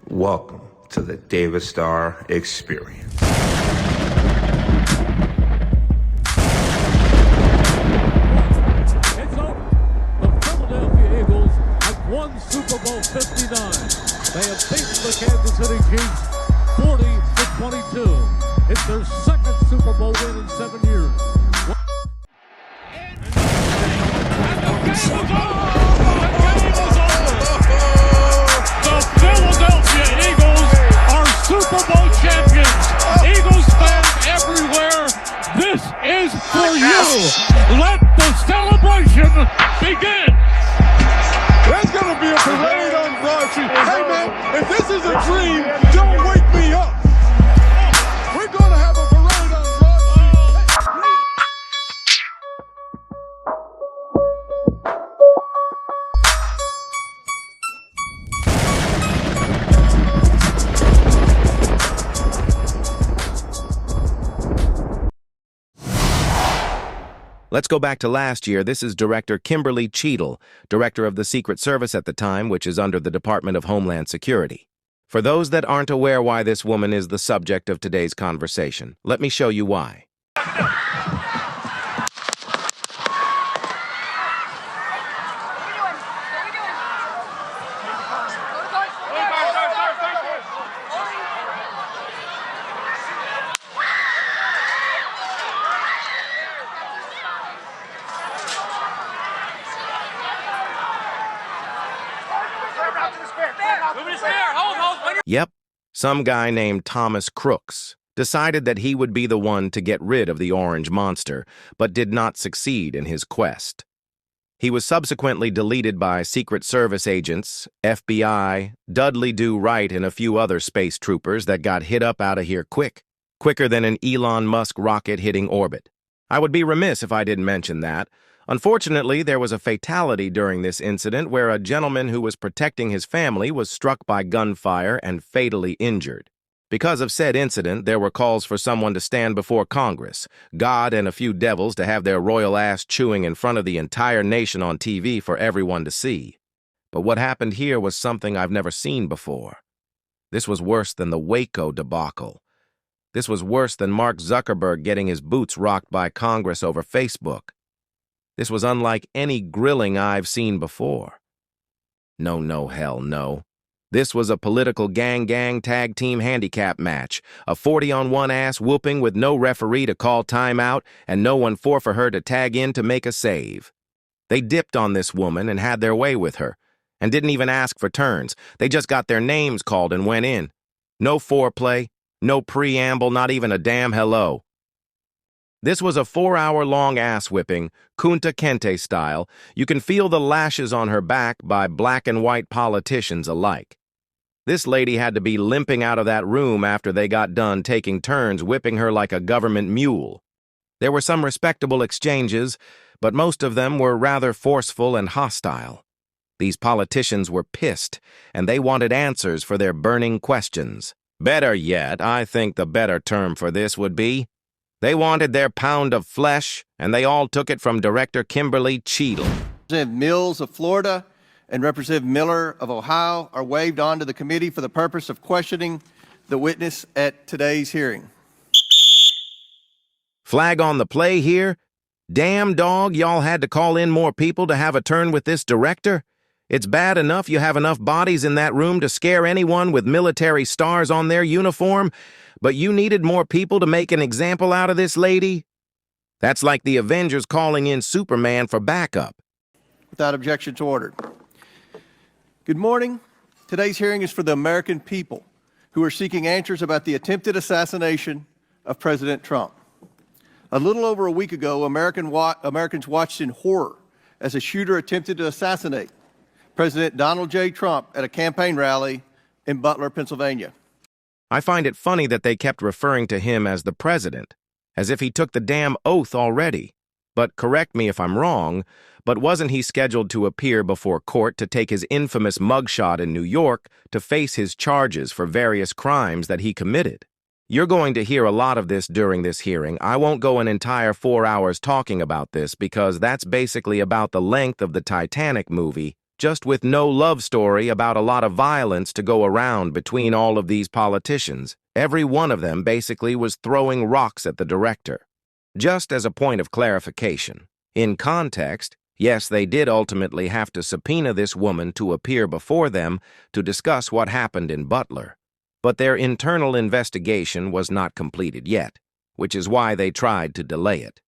Welcome to the Davistar experience. It's over. The Philadelphia Eagles have won Super Bowl 59. They have beaten the Kansas City Chiefs 40-22. It's their second Super Bowl win in 7 years. The Philadelphia Eagles are Super Bowl champions. Eagles fans everywhere, this is for you. Let the celebration begin. There's going to be a parade on Broad Street. Hey, man, if this is a dream, don't wake me up. We're going to have a parade on Broad Street. Let's go back to last year. This is Director Kimberly Cheadle, Director of the Secret Service at the time, which is under the Department of Homeland Security. For those that aren't aware why this woman is the subject of today's conversation, let me show you why. Yep, some guy named Thomas Crooks decided that he would be the one to get rid of the orange monster, but did not succeed in his quest. He was subsequently deleted by Secret Service agents, FBI, Dudley Do Right, and a few other space troopers that got hit up out of here quicker than an Elon Musk rocket hitting orbit. I would be remiss if I didn't mention that. Unfortunately, there was a fatality during this incident where a gentleman who was protecting his family was struck by gunfire and fatally injured. Because of said incident, there were calls for someone to stand before Congress, God, and a few devils to have their royal ass chewing in front of the entire nation on TV for everyone to see. But what happened here was something I've never seen before. This was worse than the Waco debacle. This was worse than Mark Zuckerberg getting his boots rocked by Congress over Facebook. This was unlike any grilling I've seen before. No, hell no. This was a political gang tag team handicap match, a 40-on-1 ass whooping with no referee to call timeout and no one for her to tag in to make a save. They dipped on this woman and had their way with her, and didn't even ask for turns. They just got their names called and went in. No foreplay, no preamble, not even a damn hello. This was a 4-hour-long ass-whipping, Kunta Kinte style. You can feel the lashes on her back by black and white politicians alike. This lady had to be limping out of that room after they got done taking turns whipping her like a government mule. There were some respectable exchanges, but most of them were rather forceful and hostile. These politicians were pissed, and they wanted answers for their burning questions. Better yet, I think the better term for this would be, they wanted their pound of flesh, and they all took it from Director Kimberly Cheadle. Representative Mills of Florida and Representative Miller of Ohio are waived onto the committee for the purpose of questioning the witness at today's hearing. Flag on the play here? Damn dog, y'all had to call in more people to have a turn with this director? It's bad enough you have enough bodies in that room to scare anyone with military stars on their uniform, but you needed more people to make an example out of this lady? That's like the Avengers calling in Superman for backup. Without objection to order. Good morning. Today's hearing is for the American people who are seeking answers about the attempted assassination of President Trump. A little over a week ago, Americans watched in horror as a shooter attempted to assassinate President Donald J. Trump at a campaign rally in Butler, Pennsylvania. I find it funny that they kept referring to him as the president, as if he took the damn oath already. But correct me if I'm wrong, but wasn't he scheduled to appear before court to take his infamous mugshot in New York to face his charges for various crimes that he committed? You're going to hear a lot of this during this hearing. I won't go an entire 4 hours talking about this because that's basically about the length of the Titanic movie, just with no love story about a lot of violence to go around between all of these politicians. Every one of them basically was throwing rocks at the director. Just as a point of clarification, in context, yes, they did ultimately have to subpoena this woman to appear before them to discuss what happened in Butler. But their internal investigation was not completed yet, which is why they tried to delay it.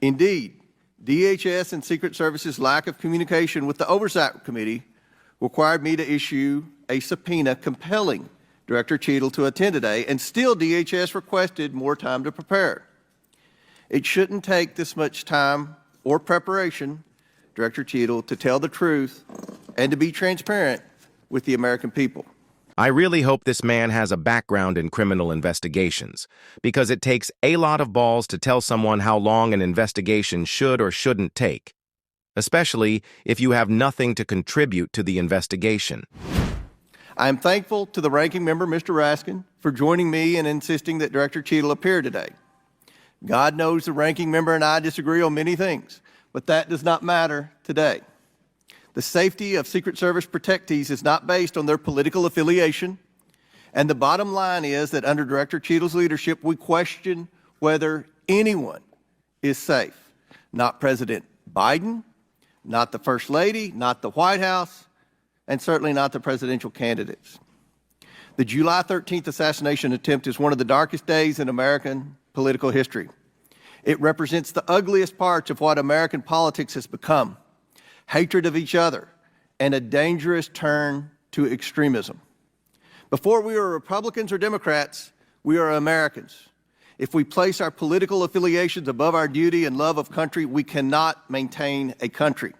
Indeed, DHS and Secret Service's lack of communication with the Oversight Committee required me to issue a subpoena compelling Director Cheadle to attend today, and still DHS requested more time to prepare. It shouldn't take this much time or preparation, Director Cheadle, to tell the truth and to be transparent with the American people. I really hope this man has a background in criminal investigations, because it takes a lot of balls to tell someone how long an investigation should or shouldn't take, especially if you have nothing to contribute to the investigation. I am thankful to the ranking member, Mr. Raskin, for joining me and insisting that Director Cheadle appear today. God knows the ranking member and I disagree on many things, but that does not matter today. The safety of Secret Service protectees is not based on their political affiliation, and the bottom line is that under Director Cheadle's leadership, we question whether anyone is safe. Not President Biden, not the First Lady, not the White House, and certainly not the presidential candidates. The July 13th assassination attempt is one of the darkest days in American political history. It represents the ugliest parts of what American politics has become: hatred of each other and a dangerous turn to extremism. Before we are Republicans or Democrats, we are Americans. If we place our political affiliations above our duty and love of country, we cannot maintain a country.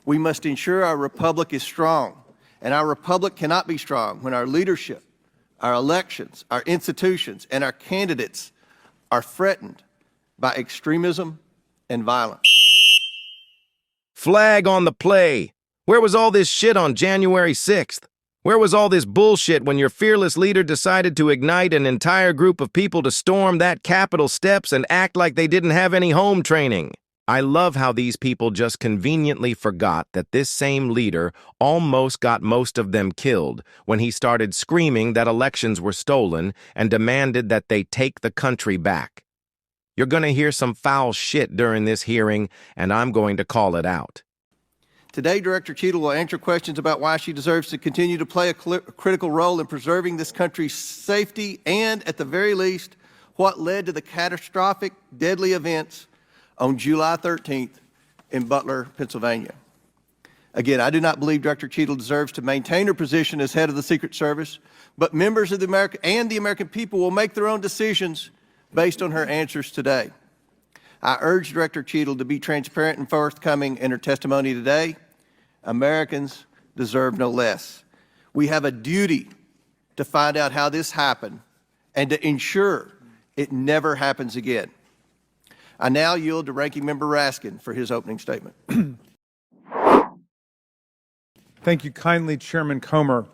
We must ensure our republic is strong, and our republic cannot be strong when our leadership, our elections, our institutions, and our candidates are threatened by extremism and violence. Flag on the play. Where was all this shit on January 6th? Where was all this bullshit when your fearless leader decided to ignite an entire group of people to storm that Capitol steps and act like they didn't have any home training? I love how these people just conveniently forgot that this same leader almost got most of them killed when he started screaming that elections were stolen and demanded that they take the country back. You're going to hear some foul shit during this hearing, and I'm going to call it out. Today, Director Cheadle will answer questions about why she deserves to continue to play a critical role in preserving this country's safety and, at the very least, what led to the catastrophic, deadly events on July 13th in Butler, Pennsylvania. Again, I do not believe Director Cheadle deserves to maintain her position as head of the Secret Service, but members of the American people will make their own decisions based on her answers today. I urge Director Cheadle to be transparent and forthcoming in her testimony today. Americans deserve no less. We have a duty to find out how this happened and to ensure it never happens again. I now yield to Ranking Member Raskin for his opening statement. Thank you kindly, Chairman Comer.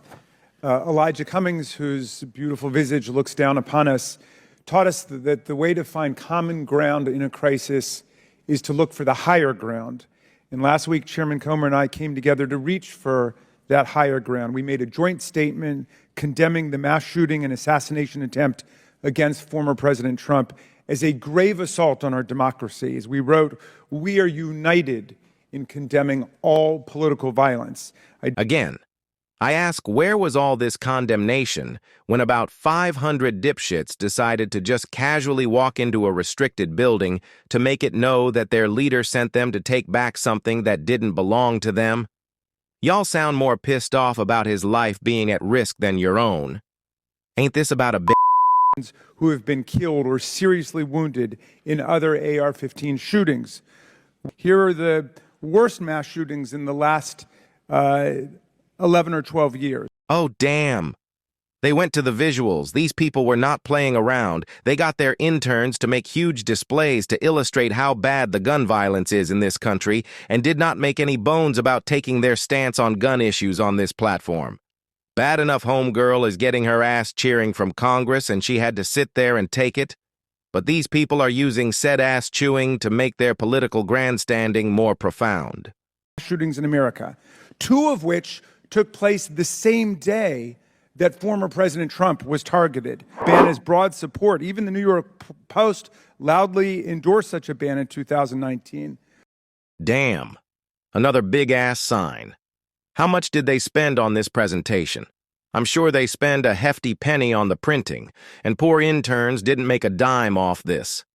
Elijah Cummings, whose beautiful visage looks down upon us, taught us that the way to find common ground in a crisis is to look for the higher ground. And last week, Chairman Comer and I came together to reach for that higher ground. We made a joint statement condemning the mass shooting and assassination attempt against former President Trump as a grave assault on our democracy. As we wrote, we are united in condemning all political violence. Again, I ask, where was all this condemnation when about 500 dipshits decided to just casually walk into a restricted building to make it know that their leader sent them to take back something that didn't belong to them? Y'all sound more pissed off about his life being at risk than your own. Ain't this about a bitch who have been killed or seriously wounded in other AR-15 shootings? Here are the worst mass shootings in the last 11 or 12 years. Oh, damn. They went to the visuals. These people were not playing around. They got their interns to make huge displays to illustrate how bad the gun violence is in this country and did not make any bones about taking their stance on gun issues on this platform. Bad enough homegirl is getting her ass cheering from Congress and she had to sit there and take it. But these people are using said ass chewing to make their political grandstanding more profound. Shootings in America. 2 of which took place the same day that former President Trump was targeted. Ban has broad support. Even the New York Post loudly endorsed such a ban in 2019. Damn. Another big-ass sign. How much did they spend on this presentation? I'm sure they spend a hefty penny on the printing, and poor interns didn't make a dime off this.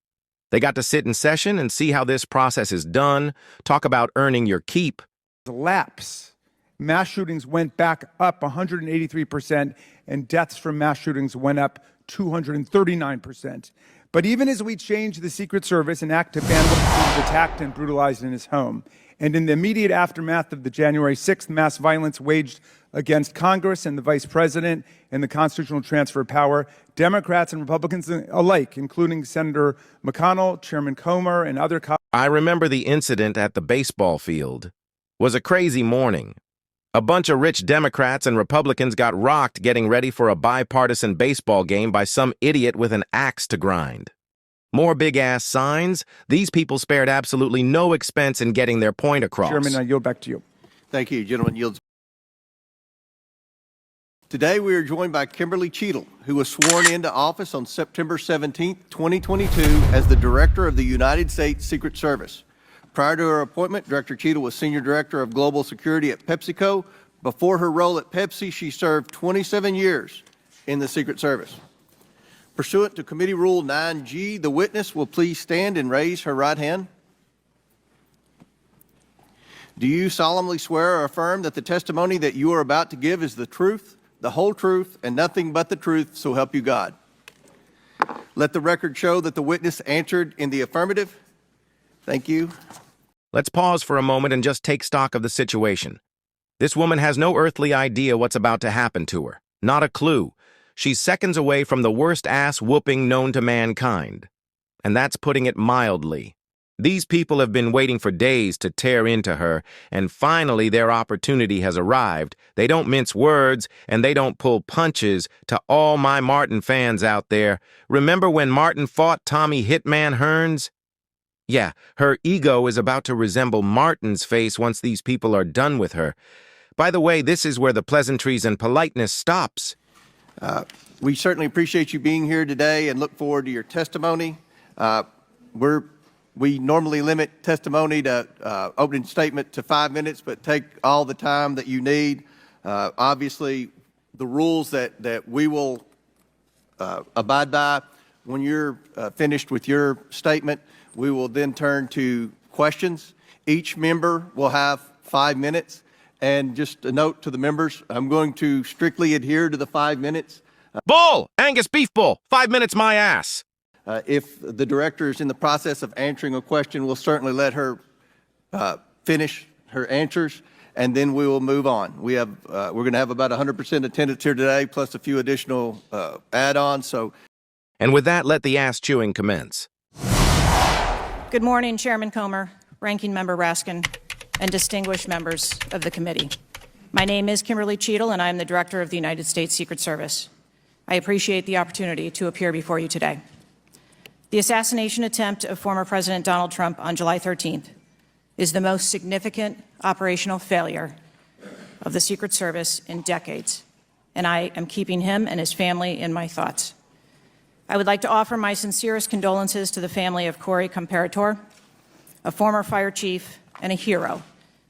They got to sit in session and see how this process is done, talk about earning your keep. Lapse. Mass shootings went back up 183%, and deaths from mass shootings went up 239%. But even as we changed the Secret Service and act to ban what was attacked and brutalized in his home, and in the immediate aftermath of the January 6th mass violence waged against Congress and the Vice President and the constitutional transfer of power, Democrats and Republicans alike, including Senator McConnell, Chairman Comer, and other colleagues. I remember the incident at the baseball field. It was a crazy morning. A bunch of rich Democrats and Republicans got rocked getting ready for a bipartisan baseball game by some idiot with an axe to grind. More big-ass signs. These people spared absolutely no expense in getting their point across. Chairman, I yield back to you. Thank you. Gentleman yields. Today we are joined by Kimberly Cheadle, who was sworn into office on September 17, 2022 as the Director of the United States Secret Service. Prior to her appointment, Director Cheadle was Senior Director of Global Security at PepsiCo. Before her role at Pepsi, she served 27 years in the Secret Service. Pursuant to Committee Rule 9G, the witness will please stand and raise her right hand. Do you solemnly swear or affirm that the testimony that you are about to give is the truth, the whole truth, and nothing but the truth, so help you God? Let the record show that the witness answered in the affirmative. Thank you. Let's pause for a moment and just take stock of the situation. This woman has no earthly idea what's about to happen to her. Not a clue. She's seconds away from the worst ass whooping known to mankind. And that's putting it mildly. These people have been waiting for days to tear into her, and finally their opportunity has arrived. They don't mince words, and they don't pull punches. To all my Martin fans out there, remember when Martin fought Tommy Hitman Hearns? Yeah, her ego is about to resemble Martin's face once these people are done with her. By the way, this is where the pleasantries and politeness stops. We certainly appreciate you being here today and look forward to your testimony. We normally limit testimony to opening statement to 5 minutes, but take all the time that you need. Obviously, the rules that we will abide by, when you're finished with your statement, we will then turn to questions. Each member will have 5 minutes. And just a note to the members, I'm going to strictly adhere to the 5 minutes. Bull! Angus beef bull! 5 minutes my ass! If the director is in the process of answering a question, we'll certainly let her finish her answers, and then we will move on. We're going to have about 100% attendance here today, plus a few additional add-ons. And with that, let the ass chewing commence. Good morning, Chairman Comer, Ranking Member Raskin, and distinguished members of the committee. My name is Kimberly Cheadle, and I am the Director of the United States Secret Service. I appreciate the opportunity to appear before you today. The assassination attempt of former President Donald Trump on July 13th is the most significant operational failure of the Secret Service in decades, and I am keeping him and his family in my thoughts. I would like to offer my sincerest condolences to the family of Corey Comparator, a former fire chief and a hero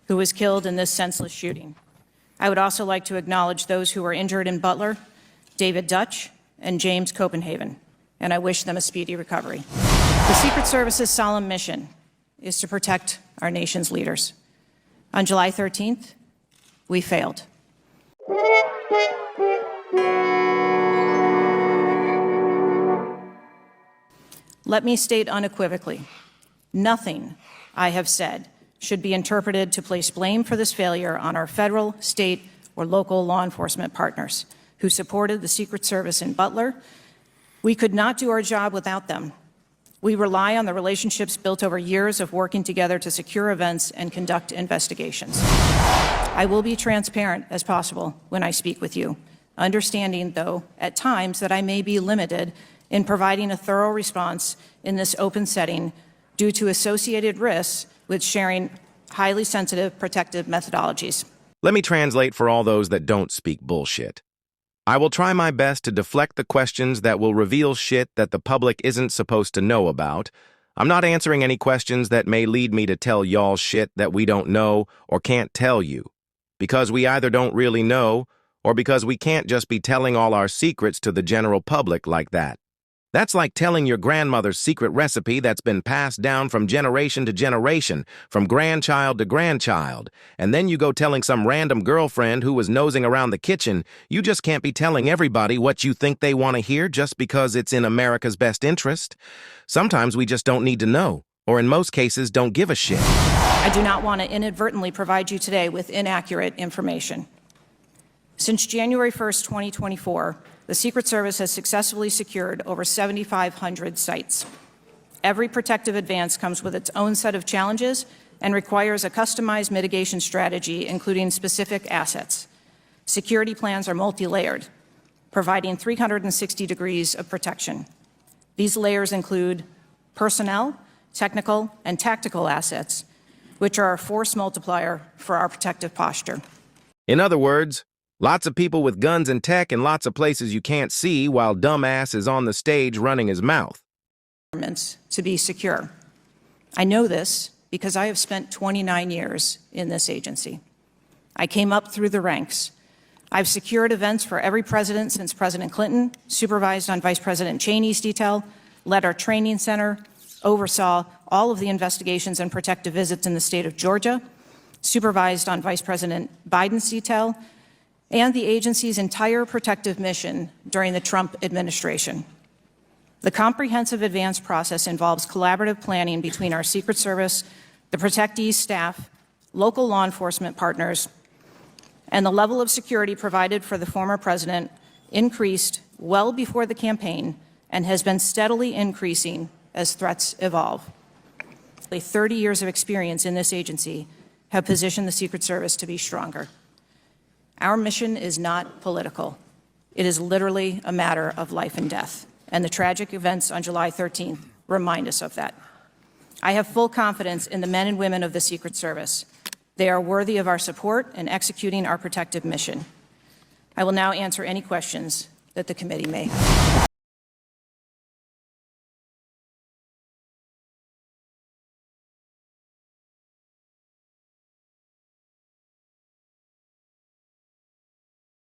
who was killed in this senseless shooting. I would also like to acknowledge those who were injured in Butler, David Dutch and James Copenhagen, and I wish them a speedy recovery. The Secret Service's solemn mission is to protect our nation's leaders. On July 13th, we failed. Let me state unequivocally, nothing I have said should be interpreted to place blame for this failure on our federal, state, or local law enforcement partners who supported the Secret Service in Butler. We could not do our job without them. We rely on the relationships built over years of working together to secure events and conduct investigations. I will be transparent as possible when I speak with you, understanding, though, at times that I may be limited in providing a thorough response in this open setting due to associated risks with sharing highly sensitive protective methodologies. Let me translate for all those that don't speak bullshit. I will try my best to deflect the questions that will reveal shit that the public isn't supposed to know about. I'm not answering any questions that may lead me to tell y'all shit that we don't know or can't tell you, because we either don't really know or because we can't just be telling all our secrets to the general public like that. That's like telling your grandmother's secret recipe that's been passed down from generation to generation, from grandchild to grandchild, and then you go telling some random girlfriend who was nosing around the kitchen. You just can't be telling everybody what you think they want to hear just because it's in America's best interest. Sometimes we just don't need to know, or in most cases don't give a shit. I do not want to inadvertently provide you today with inaccurate information. Since January 1st, 2024, the Secret Service has successfully secured over 7,500 sites. Every protective advance comes with its own set of challenges and requires a customized mitigation strategy, including specific assets. Security plans are multi-layered, providing 360 degrees of protection. These layers include personnel, technical, and tactical assets, which are a force multiplier for our protective posture. In other words, lots of people with guns and tech in lots of places you can't see while dumbass is on the stage running his mouth. To be secure. I know this because I have spent 29 years in this agency. I came up through the ranks. I've secured events for every president since President Clinton, supervised on Vice President Cheney's detail, led our training center, oversaw all of the investigations and protective visits in the state of Georgia, supervised on Vice President Biden's detail, and the agency's entire protective mission during the Trump administration. The comprehensive advance process involves collaborative planning between our Secret Service, the protectees staff, local law enforcement partners, and the level of security provided for the former president increased well before the campaign and has been steadily increasing as threats evolve. 30 years of experience in this agency have positioned the Secret Service to be stronger. Our mission is not political. It is literally a matter of life and death, and the tragic events on July 13th remind us of that. I have full confidence in the men and women of the Secret Service. They are worthy of our support in executing our protective mission. I will now answer any questions that the committee may have.